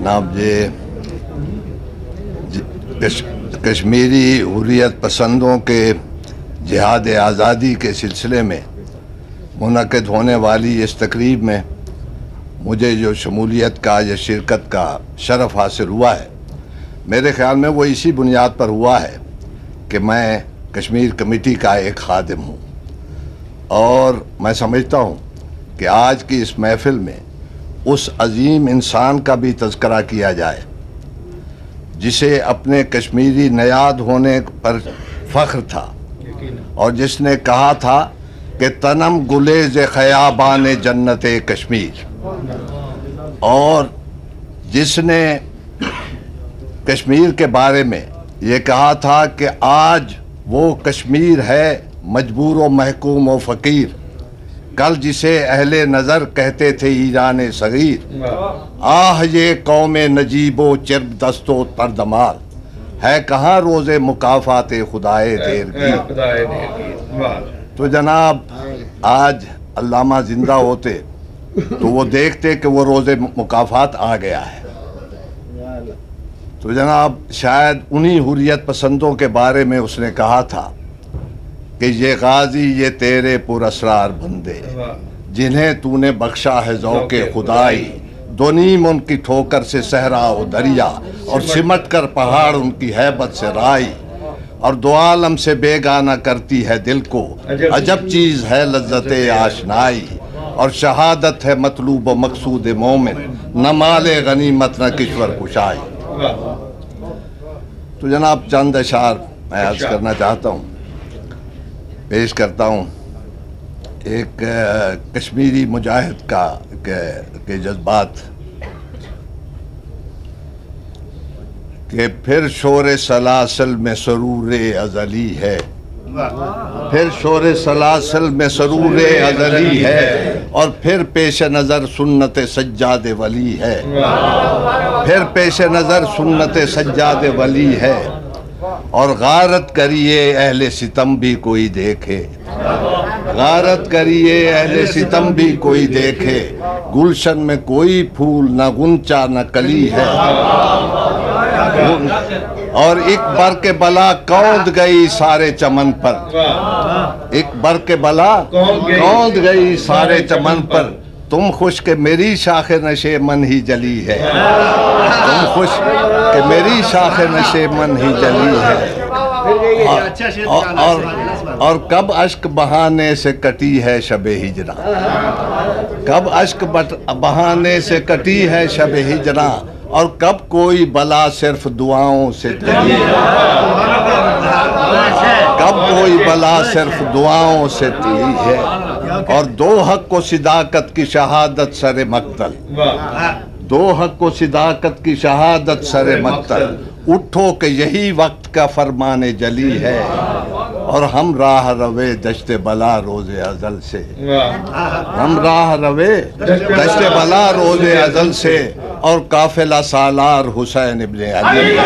जनाब कश्मीरी हुर्रियत पसंदों के जिहाद आज़ादी के सिलसिले में मुनक़िद होने वाली इस तकरीब में मुझे जो शमूलियत का या शिरकत का शरफ़ हासिल हुआ है, मेरे ख़्याल में वो इसी बुनियाद पर हुआ है कि मैं कश्मीर कमेटी का एक खादिम हूँ और मैं समझता हूँ कि आज की इस महफ़िल में उस अजीम इंसान का भी तज़किरा किया जाए जिसे अपने कश्मीरी नयाद होने पर फ़ख्र था और जिसने कहा था कि तनम गुलेज़ ख़याबान जन्नत कश्मीर, और जिसने कश्मीर के बारे में ये कहा था कि आज वो कश्मीर है मजबूर व महकूम व फ़कीर, कल जिसे अहले नज़र कहते थे ईरान सगीर, आह ये कौम नजीबो चिरब दस्तो तरदमाल, है कहाँ रोज़े मुकाफ़ात खुदाए देर की। तो जनाब आज अल्लामा ज़िंदा होते तो वो देखते कि वो रोज़े मुकाफ़ात आ गया है। तो जनाब शायद उन्हीं हुर्रियत पसंदों के बारे में उसने कहा था कि ये गाजी ये तेरे पुरअसरार बंदे जिन्हें तूने बख्शा है ज़ौक़े खुदाई, दोनीम उनकी ठोकर से सहरा व दरिया और सिमट कर पहाड़ उनकी हैबत से राई, और दो आलम से बेगाना करती है दिल को अजब चीज़ है लज्जत आशनाई, और शहादत है मतलूब व मकसूद मोमिन न माले गनीमत न किश्वर कुशाई। तो जनाब चंद अशार मैं अर्ज़ करना चाहता हूँ, पेश करता हूँ एक कश्मीरी मुजाहिद के जज्बात कि फिर शोर सलासल में सरूर अज़ली है, फिर शोर सलासल में सरूर अज़ली है, और फिर पेश नज़र सुन्नत सज्जाद वली है, फिर पेश नज़र सुन्नत सज्जाद वली है, और गारत करिए अहले सितम भी कोई देखे, गारत करिए अहले सितम भी कोई देखे, गुलशन में कोई फूल न गुंचा न कली है, और एक बर के बला कौंध गई सारे चमन पर, एक बर के बला कौंध गई सारे चमन पर, तुम खुश के मेरी शाखे नशे मन ही जली है, तुम खुश के मेरी शाखे नशे मन ही जली है, और कब अश्क बहाने से कटी है शबे हिजरा, कब अश्क बहाने से कटी है शबे हिजरा, और कब कोई बला सिर्फ दुआओं से टली है, कब कोई बला सिर्फ दुआओं से टली है, और दो हक को सिदाकत की शहादत सरे मक्तल, दो हक को सिदाकत की शहादत सरे मक्तल, उठो कि यही वक्त का फरमाने जली है, और हम राह रवे दश्ते बला रोज़े अज़ल से, हम राह रवे दश्ते बला रोज़े अज़ल से, और काफिला सालार हुसैन इब्ने अली।